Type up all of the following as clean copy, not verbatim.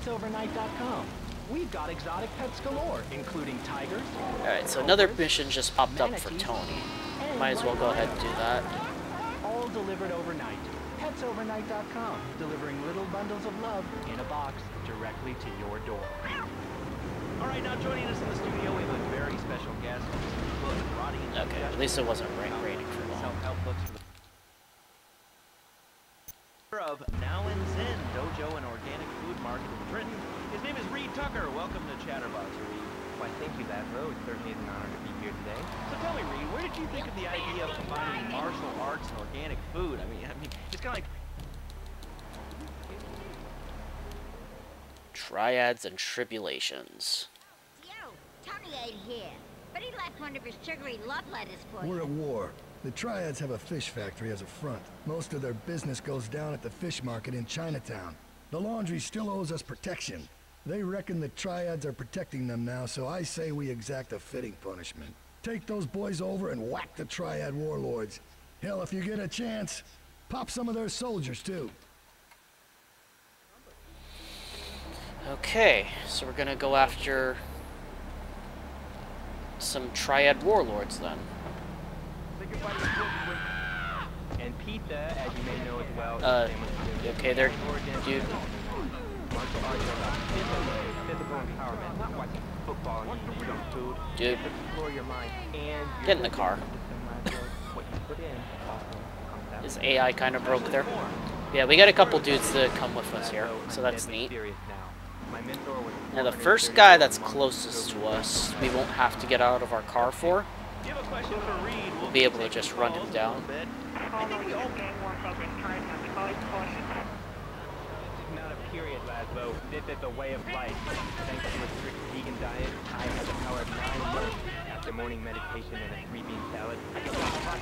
petsovernight.com. We've got exotic pets galore, including tigers. Alright, so another mission just popped up for Toni. Might as well go ahead and do that. All delivered overnight. petsovernight.com, delivering little bundles of love in a box directly to your door. All right, now joining us in the studio, we have a very special guest. Okay, at least it wasn't raining for long. Self-help books for the of Now and Zen Dojo and Organic Food Market in Britain. His name is Reed Tucker. Welcome to Chatterbox, Reed. Why, thank you, Laszlo. It certainly is an honor to be here today. So tell me, Reed, where did you think of the idea of combining martial arts and organic food? I mean, it's kind of like Triads and Tribulations. Yo, Toni ain't here, but he left one of his sugary love letters for We're you. at war. The Triads have a fish factory as a front. Most of their business goes down at the fish market in Chinatown. The laundry still owes us protection. They reckon the Triads are protecting them now, so I say we exact a fitting punishment. Take those boys over and whack the Triad Warlords. Hell, if you get a chance, pop some of their soldiers too. Okay, so we're gonna go after some Triad Warlords then. And pizza, as you may know as well, okay there, dude. martial arts are about physical empowerment, not watching football and eating junk food. Dude, Explore your mind and get in the car. what you put in also comes out. His AI kind of broke there. Yeah, we got a couple dudes that come with us here, so that's neat. Now the first guy that's closest to us, we won't have to get out of our car for. We'll be able to just run him down. Not a period, Laszlo. This is a way of life. Thanks to a strict vegan diet, I have the power of 9 months. After morning meditation and a 3-bean salad, I can walk across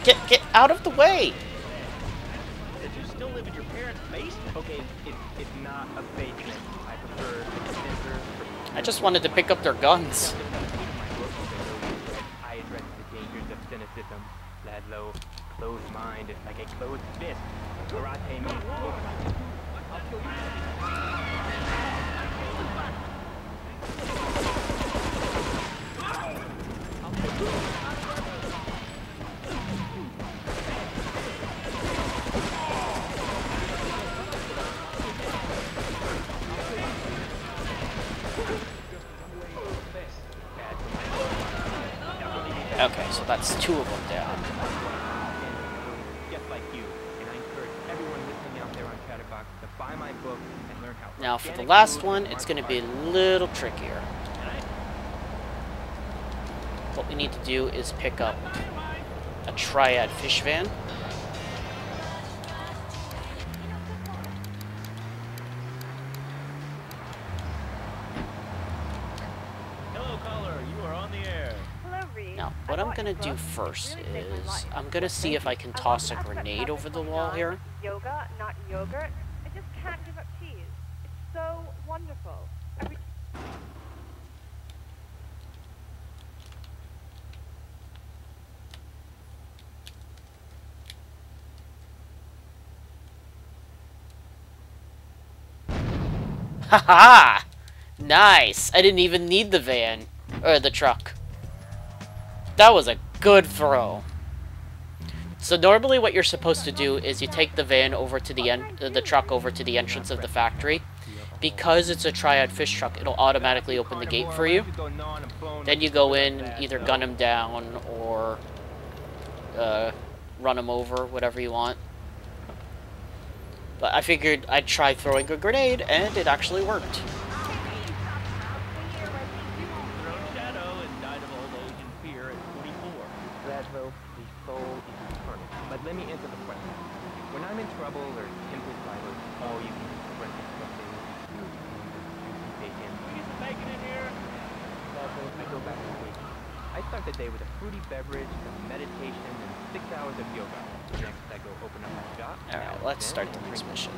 Okay. Get out of the way! Did you still live in your parents' basement? Okay, it's not a basement. I prefer a center. I just wanted to pick up their guns. I address the dangers of cynicism. Laszlo, closed mind is like a closed fist. Karate means overnight. I'll kill Okay, so that's 2 of them down. Just like you, and I encourage everyone listening out there on Chatterbox to buy my book and learn how. Now for the last one, it's going to be a little trickier. What we need to do is pick up a Triad fish van. hello, caller. You are on the air. Now, what I'm going to do first is I'm going to see if I can toss a grenade over the wall here. Yoga, not yogurt. I just can't give up cheese. It's so wonderful. Haha! Nice! I didn't even need the van. Or the truck. That was a good throw. So normally what you're supposed to do is you take the van over to the truck over to the entrance of the factory. Because it's a Triad fish truck, it'll automatically open the gate for you. Then you go in, either gun him down or run him over, whatever you want. But I figured I'd try throwing a grenade, and it actually worked. Laszlo, the soul is eternal. But let me answer the question. When I'm in trouble or simple silence, all you can do is something juicy bacon. Need some bacon in here? Laszlo, I go back to sleep. I start the day with a fruity beverage, some meditation, and 6 hours of yoga. Next, I go open up my shop. Alright, let's start the next mission.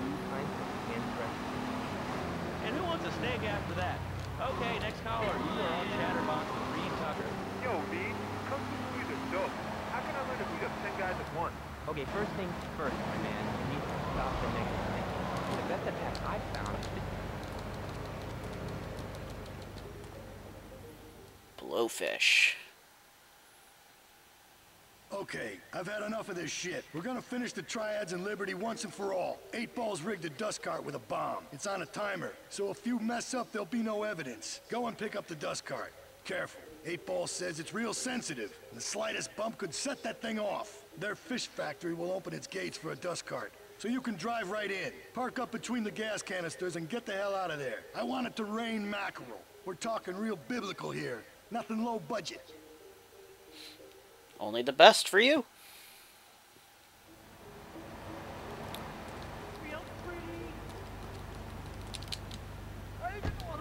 And who wants a steak after that? Okay, next caller. You are on Chatterbox with Reed Tucker. Yo, B, come to movies are dope. How can I learn to Okay, first things first, my man. You need to stop the negative thinking. The best attack I've found is Blowfish. Okay, I've had enough of this shit. We're gonna finish the Triads and Liberty once and for all. 8 Ball's rigged a dust cart with a bomb. It's on a timer, so if you mess up, there'll be no evidence. Go and pick up the dust cart. Careful. 8 Ball says it's real sensitive, and the slightest bump could set that thing off. Their fish factory will open its gates for a dust cart, so you can drive right in. Park up between the gas canisters and get the hell out of there. I want it to rain mackerel. We're talking real biblical here. Nothing low budget. Only the best for you.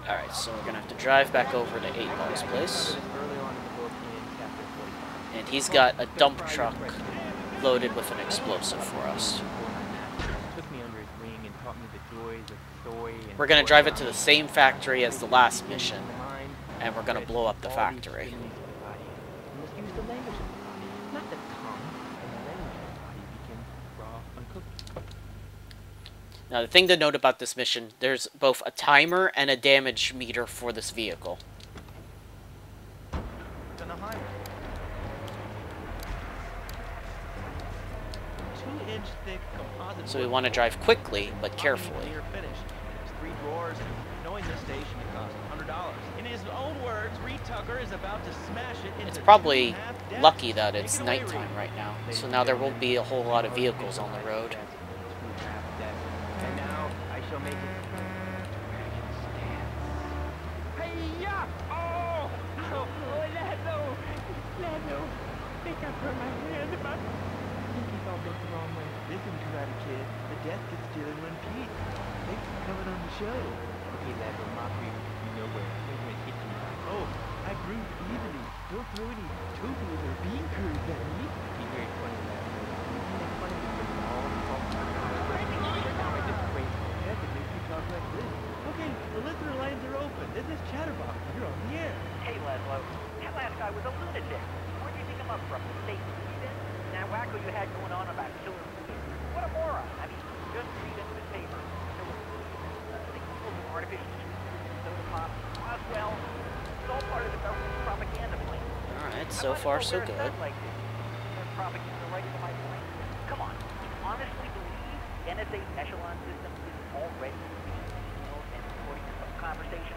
Alright, so we're gonna have to drive back over to 8 Ball's place. And he's got a dump truck loaded with an explosive for us. We're gonna drive it to the same factory as the last mission, and we're gonna blow up the factory. Now, the thing to note about this mission, there's both a timer and a damage meter for this vehicle. So we want to drive quickly, but carefully. Three drawers, knowing this station it costs $100. In his own words, Reed Tucker is about to smash it into It's probably 2.5 lucky that it's nighttime right now, so now there won't be a whole lot of vehicles on the road. And now I shall make it. Hey-ya! Oh! Oh, Lando! Lando! I think I hurt my hand, but I think he's all bent the wrong way. Listen, Karate Kid, the death gets still in one piece. Thanks for coming on the show. Okay, Lando, Mafia, you know where. We're gonna hit you. Oh, I breathe easily. Don't throw any tokens or bean curds at me. Be very funny, Lando. You make fun of me for all the fault. Now I just wait. That could make you talk like this. Okay, the listener lines are open. This is Chatterbox. You're on the air. Hey, Laszlo. That last guy was a lunatic. Where'd you pick him up from? The state Sweden? That wacko you had going on about killer food. What a moron. I mean, just read into the paper. Killer food. They pulled some artificial sweeteners, soda pop. Well, it's all part of the government's propaganda plan. Alright, so far so good. Like this. That's propaganda right to my point. Come on. Honestly believe NSA's echelon system is already being emailed and recording some conversation.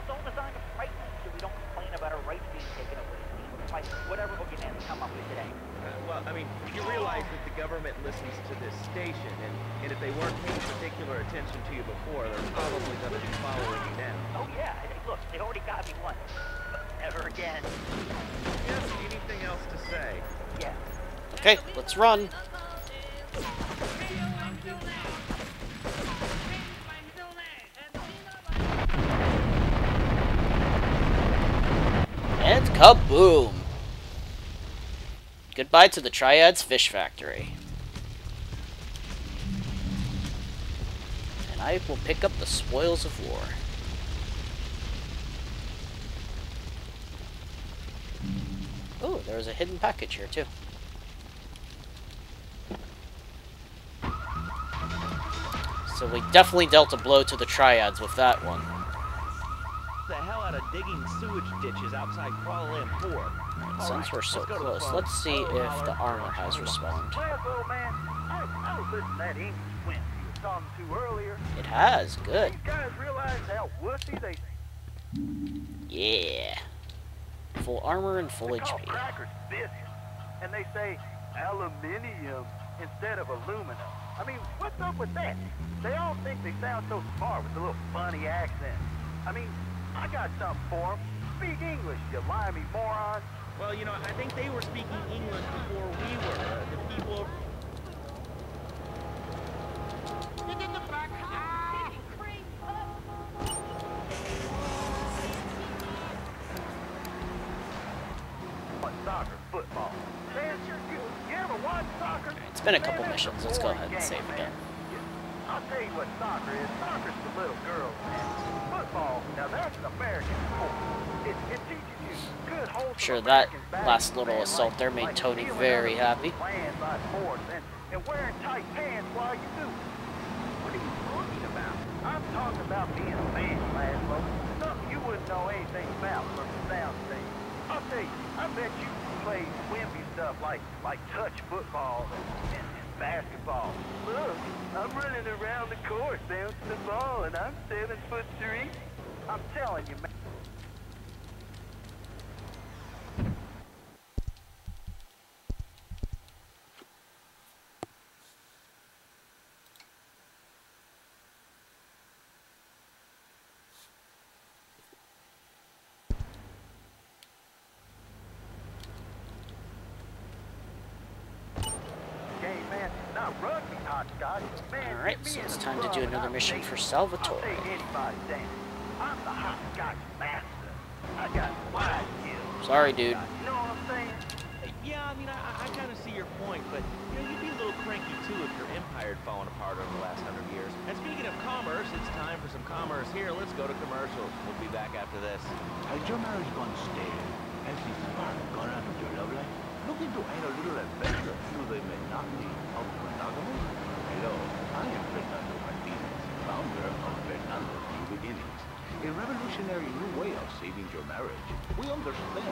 It's all designed to frighten us so we don't complain about our rights being taken away. Like whatever boogeyman come up with today. Well, I mean, you realize that the government listens to this station, and if they weren't paying particular attention to you before, they're probably going to be following you now. Oh yeah, hey, look, they already got me once. But never again. Yes, anything else to say? Yeah. Okay, let's run. And kaboom! Goodbye to the Triad's fish factory. And I will pick up the spoils of war. Oh, there's a hidden package here too. So we definitely dealt a blow to the Triads with that one. The hell out of digging sewage ditches outside Kuala Lumpur. Since we're so close, let's see if the armor has respawned. Well, man, I was listening to that English wimp you were talking to earlier. It has, good. These guys realize how wussy they Yeah. Full armor and full call HP. crackers business, and they say aluminium instead of aluminum. I mean, what's up with that? They all think they sound so smart with a little funny accent. I mean, I got something for them. Speak English, you limey moron. Well, you know, I think they were speaking English before we were. The people... Soccer, football. Man, you ever watch soccer? It's been a couple missions. Let's go ahead and save again. I'll tell you what soccer is. Soccer's for little girls, man. Football, now that's an American sport. It teaches you good I'm sure that last little assault there made Toni very happy. And wearing tight pants while you do it. What are you talking about? I'm talking about being a man, Laszlo. Something you wouldn't know anything about from the sound thing. I'll tell you, I bet you play wimpy stuff like touch football and basketball. Look, I'm running around the court bouncing the ball, and I'm 7'3". I'm telling you, man. Alright, so it's time to do another mission for Salvatore. Sorry, dude. Yeah, I mean, I kind of see your point, but you'd be a little cranky too if your empire had fallen apart over the last 100 years. And speaking of commerce, it's time for some commerce here. Let's go to commercials. We'll be back after this. Has your marriage gone stale? Has the spark gone out of your love life? Looking to add a little adventure through the monotony of monogamy? Hello, I am Fernando Martinez, founder of Fernando's New Beginnings, a revolutionary new way of saving your marriage. We understand that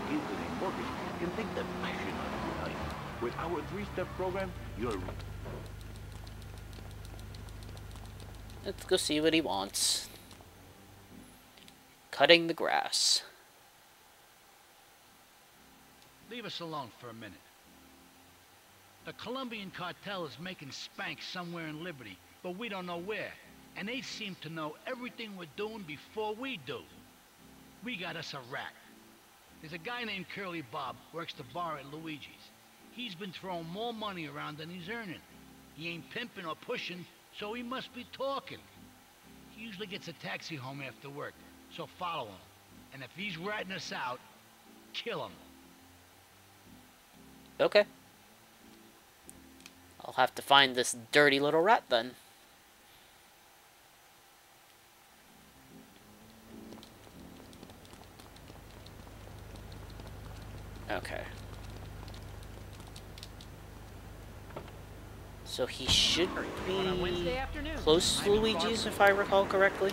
kids and mortgage can take the passion out of your life. With our 3-step program, you're... Let's go see what he wants. Cutting the grass. Leave us alone for a minute. The Colombian cartel is making Spank somewhere in Liberty, but we don't know where. And they seem to know everything we're doing before we do. We got us a rat. There's a guy named Curly Bob, works the bar at Luigi's. He's been throwing more money around than he's earning. He ain't pimping or pushing, so he must be talking. He usually gets a taxi home after work, so follow him. And if he's ratting us out, kill him. Okay. I'll have to find this dirty little rat then. Okay. So he should be close to Luigi's, if I recall correctly.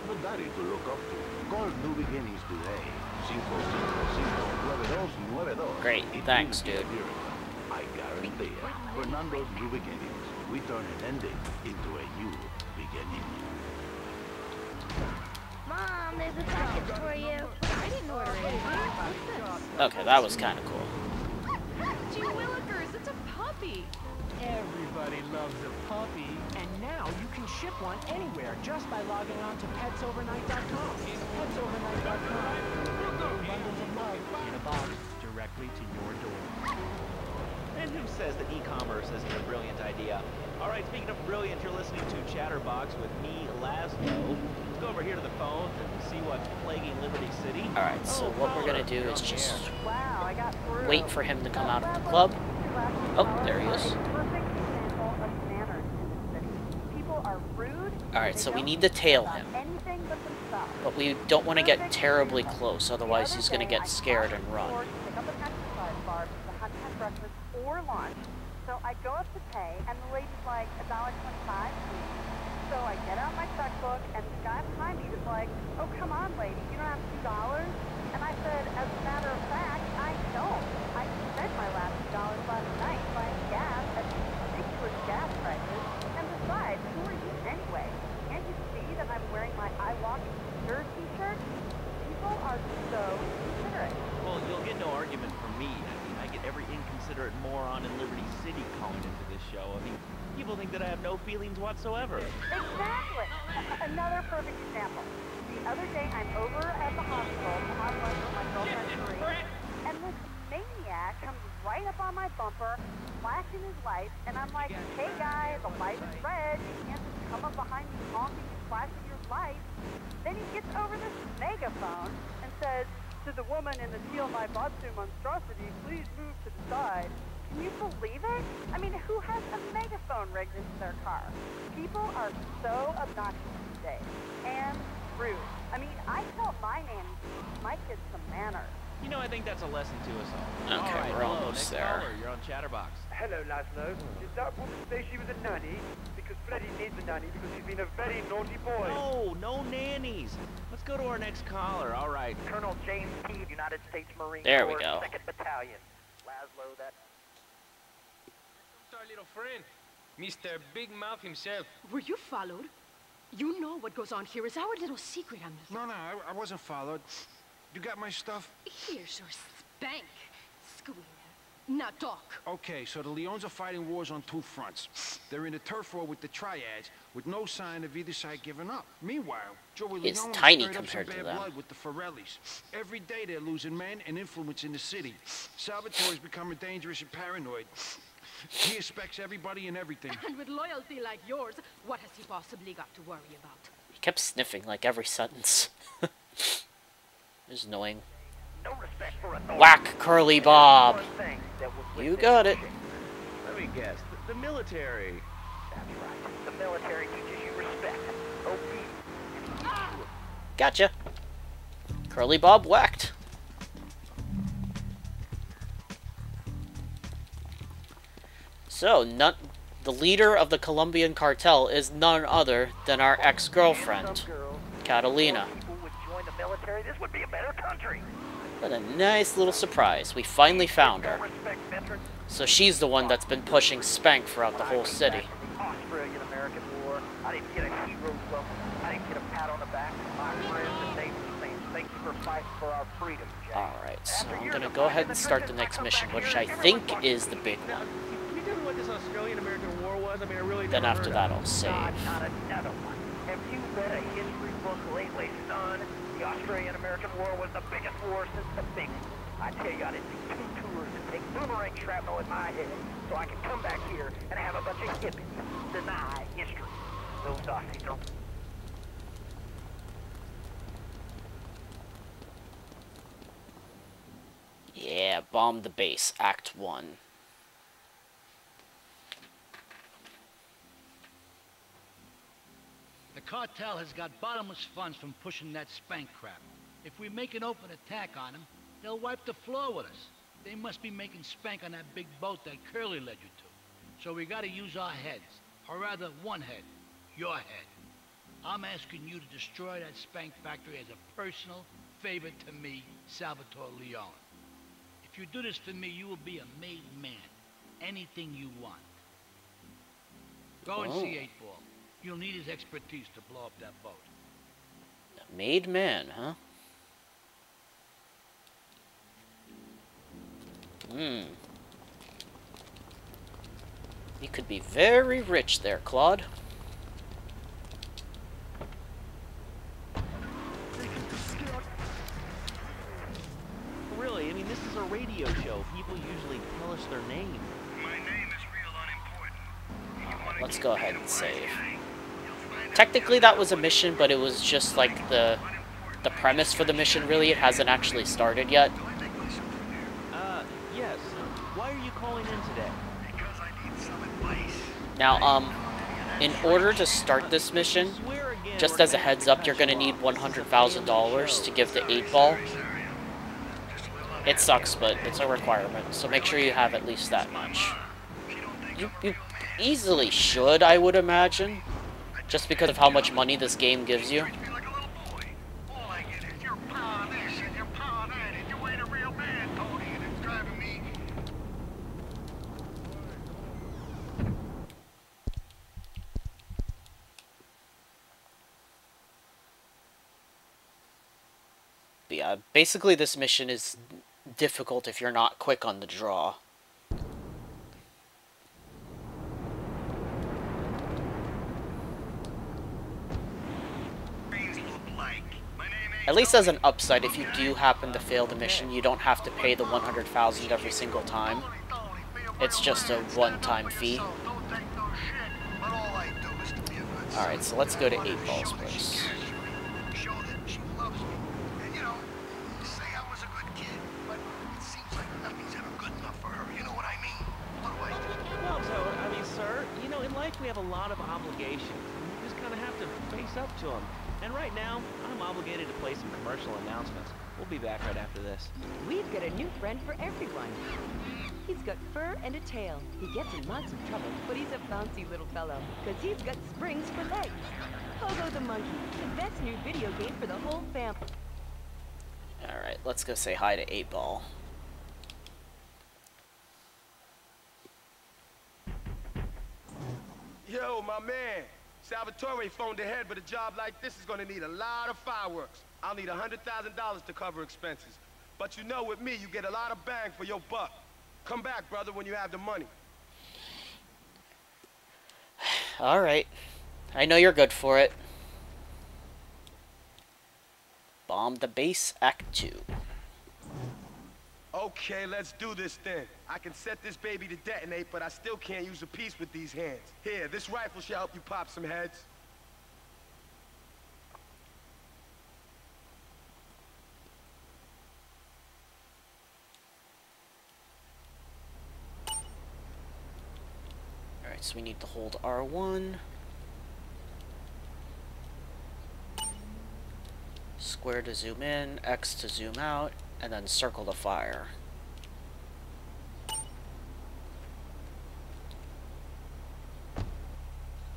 The daddy to look up to. Call New Beginnings today. 555-9292. Great, thanks, dude. I guarantee it. Fernando's New Beginnings. We turn an ending into a new beginning. Mom, there's a package for you. I didn't order anything. Okay, that was kind of cool. Gee willikers, it's a puppy. Everybody loves a puppy. And now you can ship one anywhere just by logging on to petsovernight.com. Petsovernight.com. Little bundles of love in a box directly to your door. And who says that e-commerce isn't a brilliant idea? All right, speaking of brilliant, you're listening to Chatterbox with me, Laszlo. Let's go over here to the phones and see what's plaguing Liberty City. Alright, so what we're gonna do is just wait for him to come out of the club. Oh, there he is. Alright, so we need to tail him. But we don't want to get terribly close, otherwise he's gonna get scared and run. Or lunch. So I go up to pay, and the lady's like, $1.25, please. So I get out my checkbook, and the guy behind me was like, oh, come on, lady, you don't have $2? And I said, as a matter of fact, I don't. I spent my last $2 last night buying gas at these ridiculous gas prices. And besides, who are you anyway? Can't you see that I'm wearing my I Walk Sure t-shirt? People are so considerate. Well, you'll get no argument from me. I get every inconsiderate moron in Liberty City calling into this show. I mean, people think that I have no feelings whatsoever. Exactly. Another perfect example. The other day, I'm over at the hospital to have lunch with my girlfriend Marie, and this maniac comes right up on my bumper, flashing his lights, and I'm like, hey guy, the light is red. You can't just come up behind me honking and flashing your lights. Then he gets over this megaphone and says, to the woman in the teal my monstrosity, please move to the side. Can you believe it? I mean, who has a megaphone rigged into their car? People are so obnoxious these days. And rude. I mean, I tell my nanny to teach my kids some manners. You know, I think that's a lesson to us all. Okay, all right, we're hello, almost next there. caller, you're on Chatterbox. Hello, Laszlo. Did that woman say she was a nanny? Because Freddy needs a nanny because he's been a very naughty boy. No nannies. Let's go to our next caller. All right. Colonel James P., United States Marine There we Corps, go. 2nd Battalion. Laszlo, that... Our little friend, Mr. Big Mouth himself. Were you followed? You know what goes on here is our little secret, No, I wasn't followed. You got my stuff? Here's your spank. Squealer. Now talk. Okay, so the Leons are fighting wars on two fronts. They're in a turf war with the Triads, with no sign of either side giving up. Meanwhile, Joey It's Leon tiny stirred up some compared to bad them. blood with the Forellis. Every day they're losing men and influence in the city. Salvatore's becoming dangerous and paranoid. He expects everybody and everything. And with loyalty like yours, what has he possibly got to worry about? He kept sniffing like every sentence. It's annoying. No respect for authority. Whack, Curly Bob. One thing that was You within got it. reach. Let me guess. The military. That's right. The military teaches you respect, obedience. Gotcha. Curly Bob whacked. So, the leader of the Colombian cartel is none other than our ex-girlfriend, Catalina. People would join the military. This would be a better country. What a nice little surprise. We finally found her. Respect veterans. So she's the one that's been pushing Spank throughout the whole city. The Australian-American War. I didn't get a hero's welcome. I didn't get a pat on the back. My friends and neighbors saying thank you for fighting for our freedom, Jack. Alright, so I'm gonna go ahead and start the next mission, which I think is the big Now, one. can you tell me what this Australian-American War was? I mean, I really Then never after heard that of I'll save. Not another one. Have you read a history book lately, son? The Australian-American War was the biggest war since the big one. I tell you, I did do 2 tours and take boomerang shrapnel in my head so I can come back here and have a bunch of hippies deny history. Those Aussies are... Yeah, bomb the base, Act 1. The cartel has got bottomless funds from pushing that Spank crap. If we make an open attack on them, they'll wipe the floor with us. They must be making Spank on that big boat that Curly led you to. So we gotta use our heads. Or rather, one head. Your head. I'm asking you to destroy that Spank Factory as a personal favor to me, Salvatore Leon. If you do this for me, you will be a made man. Anything you want. Go and see 8-Ball. You'll need his expertise to blow up that boat. A made man, huh? You could be very rich there, Claude. Really, I mean, this is a radio show. People usually tell us their name. My name is real unimportant. Let's go ahead and save. Technically that was a mission, but it was just like the premise for the mission, really. It hasn't actually started yet. Yes. Why are you calling in today? Because I need some advice. Now, in order to start this mission, just as a heads up, you're gonna need $100,000 to give to 8-Ball. It sucks, but it's a requirement, so make sure you have at least that much. You easily should, I would imagine, just because of how much money this game gives you. All I get is your power this and your power that, and you ain't a real man, Tony, and it's driving me. But yeah, basically this mission is difficult if you're not quick on the draw. At least as an upside, if you do happen to fail the mission, you don't have to pay the $100,000 every single time. It's just a one-time fee. Alright, so let's go to 8-Ball's place. Show that she loves me. And you know, say I was a good kid, but it seems like nothing's ever good enough for her. You know what I mean? lot of obligations. You just kind of have to face up to them. And right now, I'm obligated to play some commercial announcements. We'll be back right after this. We've got a new friend for everyone. He's got fur and a tail. He gets in lots of trouble, but he's a bouncy little fellow, because he's got springs for legs. Pogo the Monkey, the best new video game for the whole family. Alright, let's go say hi to 8-Ball. Yo, my man. Salvatore phoned ahead, but a job like this is gonna need a lot of fireworks. I'll need $100,000 to cover expenses. But you know, with me, you get a lot of bang for your buck. Come back, brother, when you have the money. Alright. I know you're good for it. Bomb the base, Act 2. Okay, let's do this then. I can set this baby to detonate, but I still can't use a piece with these hands. Here, this rifle should help you pop some heads. Alright, so we need to hold R1. Square to zoom in, X to zoom out, and then circle to fire.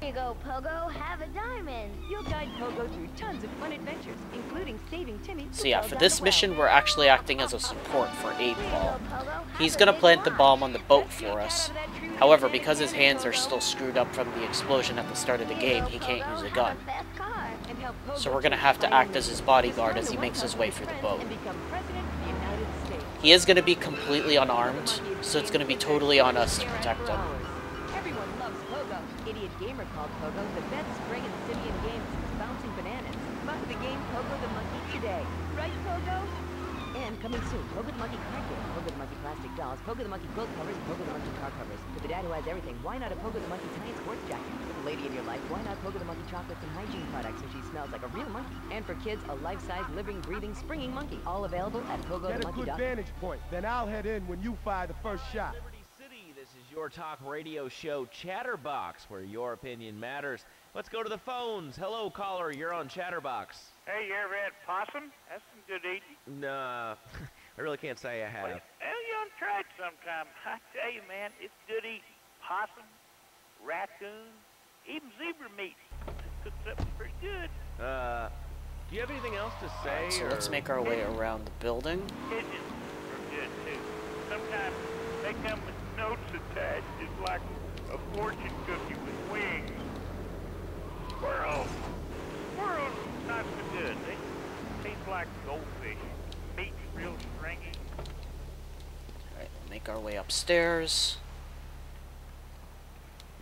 Here you go, Pogo. Have a diamond. You'll guide Pogo through tons of fun adventures, including saving Timmy. So yeah, for this mission, we're actually acting as a support for 8-Ball. He's gonna plant the bomb on the boat for us. However, because his hands are still screwed up from the explosion at the start of the game, he can't use a gun. So we're gonna have to act as his bodyguard as he makes his way through the boat. He is gonna be completely unarmed, so it's gonna be totally on us to protect him. Everyone loves Pogo. Idiot Gamer called Pogo the best spring in the city in games since bouncing bananas. Buy the game Pogo the Monkey today. Right, Pogo? And coming soon, Pogo the Monkey card game, Pogo the Monkey plastic dolls, Pogo the Monkey quilt covers, and Pogo the Monkey car covers. For the dad who has everything, why not a Pogo the Monkey tiny sports jacket? For the lady in your life, why not Pogo the Monkey chocolates and hygiene products so she smells like a real monkey? And for kids, a life-size, living, breathing, springing monkey. All available at PogoTheMonkey.com. Get a good vantage point, then I'll head in when you fire the first shot. This is your talk radio show Chatterbox, where your opinion matters. Let's go to the phones. Hello, caller. You're on Chatterbox. Hey, you ever had possum? That's some good eating. Nah, I really can't say I have. Well, you ought to try it sometime. I tell you, man, it's good eating. Possum, raccoon, even zebra meat. Cook something pretty good. Do you have anything else to say? So let's make our way around the building. Pigeons are good, too. Sometimes they come with notes attached, just like a fortune cookie with wings. Squirrels. Squirrels not so good. They taste like goldfish. Meat's real stringy. Alright, we'll make our way upstairs.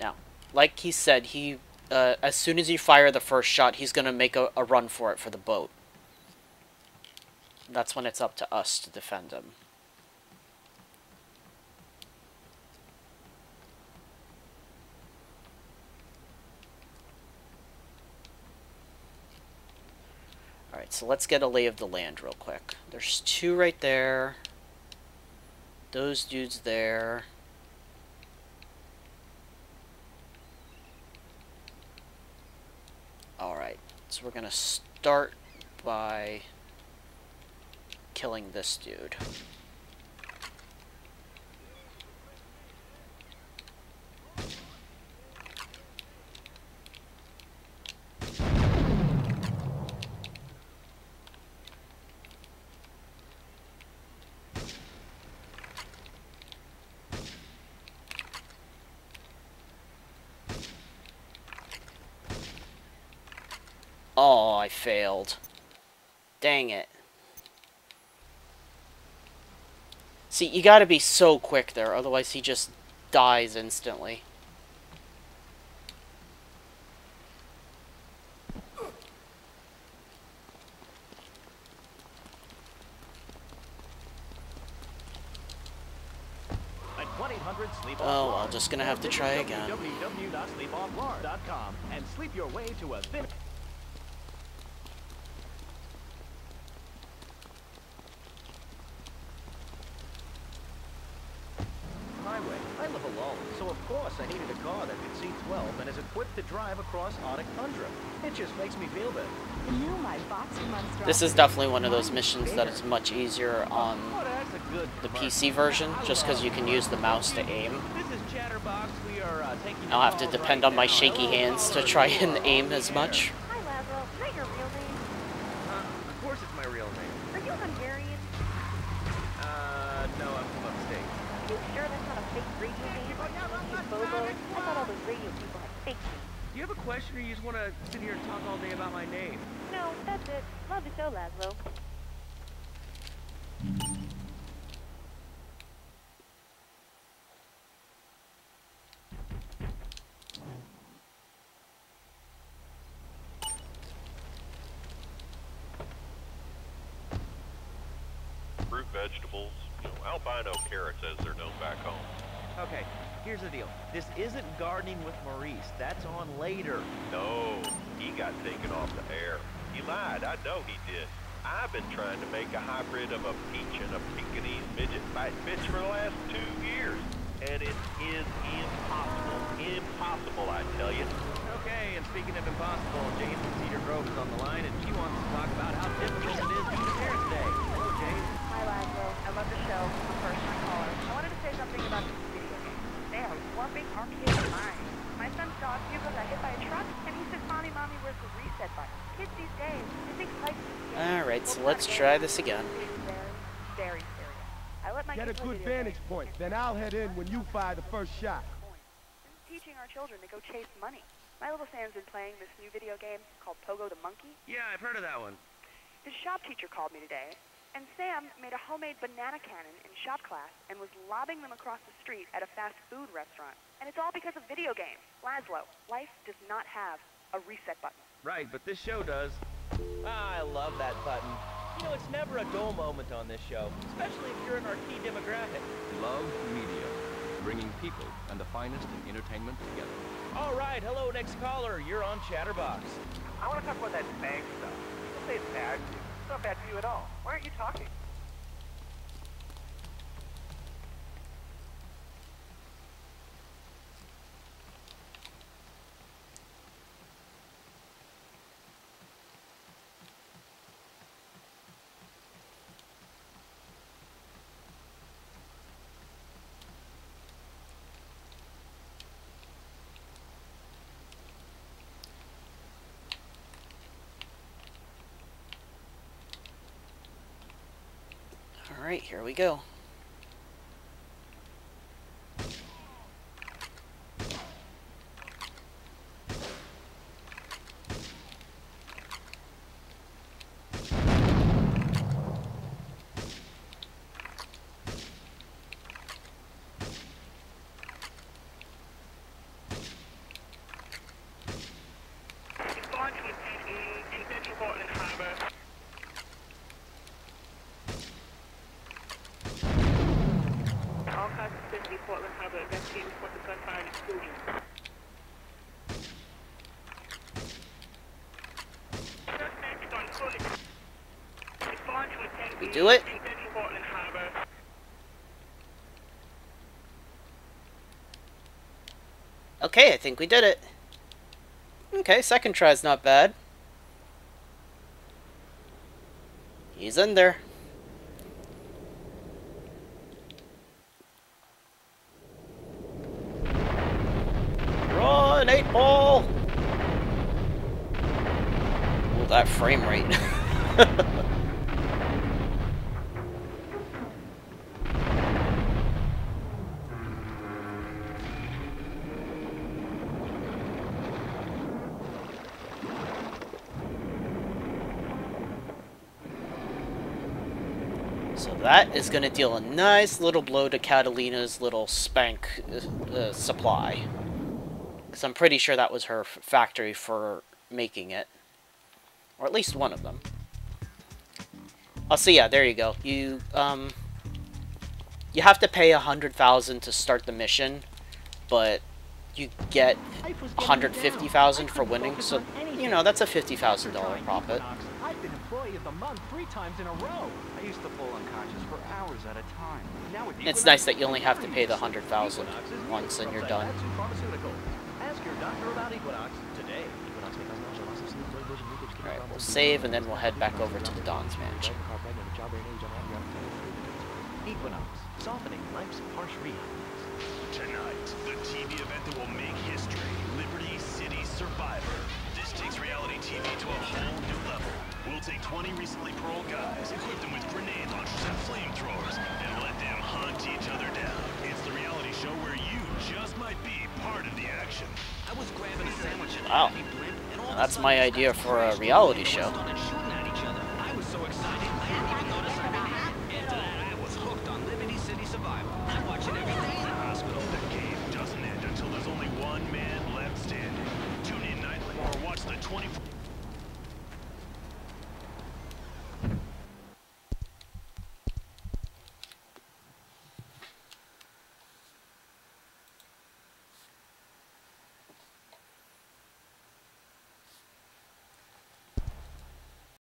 Now, like he said, as soon as you fire the first shot, he's gonna make a run for it for the boat. That's when it's up to us to defend him. Alright, so let's get a lay of the land real quick. There's two right there. Those dudes there. Alright, so we're gonna start by killing this dude. Oh, I failed. Dang it. See, you gotta be so quick there, otherwise he just dies instantly. Oh, I'm just gonna have to try again. www.sleepofflorida.com and sleep your way to a thin... Highway. I live alone, so So of course I needed a car that could seat 12 and is equipped to drive across Arctic tundra. It just makes me feel better. The new my boxing monster. This is definitely one of those missions that is much easier on the PC version, just because you can use the mouse to aim. I'll have to depend on my shaky hands to try and aim as much. Hi, Lazlo. Is that your real name? Of course it's my real name. Are you Hungarian? No, I'm from upstate. Are you sure that's not a fake radio name? Bobo? I thought all those radio people had fake names. Do you have a question, or you just want to sit here and talk all day about my name? No, that's it. Love the show, Lazlo. Fruit, vegetables, albino carrots as they're known back home. Okay, here's the deal. This isn't gardening with Maurice. That's on later. No, he got taken off the air. He lied, I know he did. I've been trying to make a hybrid of a peach and a Pekingese midget fight bitch for the last 2 years. And it is impossible. Impossible, I tell you. Okay, and speaking of impossible, Jane from Cedar Grove is on the line, and she wants to talk about how difficult it is being a parent today. Hello, Jane. Hi, Lazlo. I love the show. I'm a first-time caller. I wanted to say something about these video games. They are warping our kids' minds. My son's dog Hugo got hit by a truck, and he says, Mommy, where's the reset button? Kids these days, they think life is a game. Alright, so let's try this again. Very serious. I let my Get a kids play good video vantage games. point, then I'll head in when you fire the first shot. This is teaching our children to go chase money. My little Sam's been playing this new video game called Pogo the Monkey. Yeah, I've heard of that one. His shop teacher called me today, and Sam made a homemade banana cannon in shop class and was lobbing them across the street at a fast food restaurant. And it's all because of video games. Lazlo, life does not have a reset button. Right, but this show does. I love that button. You know, it's never a dull moment on this show, especially if you're in our key demographic. Love media, bringing people and the finest in entertainment together. All right, hello, next caller. You're on Chatterbox. I want to talk about that Spank stuff. People say it's bad for you. It's not bad for you at all. Why aren't you talking? Alright, here we go. We do it? Okay, I think we did it. Okay, second try's not bad. He's in there. Run, 8-ball! Oh, that frame rate. So that is going to deal a nice little blow to Catalina's little Spank supply. Because I'm pretty sure that was her factory for making it. Or at least one of them. Oh, so yeah, there you go. You have to pay $100,000 to start the mission, but you get $150,000 for winning, so, you know, that's a $50,000 profit. I've been Employee of the Month 3 times in a row. I used to fall unconscious for hours at a time. Now with It's nice that you only have to pay the 100,000 once and you're done. Ask your doctor about Equinox today. Alright, we'll save and then we'll head back over to the Don's mansion. Equinox, softening life's harsh realities. Tonight, the TV event that will make history, Liberty City Survivor. This takes reality TV to a whole new level. We'll take 20 recently paroled guys, equip them with grenade launchers and flamethrowers, and let them hunt each other down. It's the reality show where you just might be part of the action. I was grabbing a sandwich and Wow, now that's my idea for a reality show. I was so excited, I didn't even notice I got hit. After that, I was hooked on Liberty City Survival. I watch it every day in the hospital. The game doesn't end until there's only one man left standing. Tune in nightly or watch the 24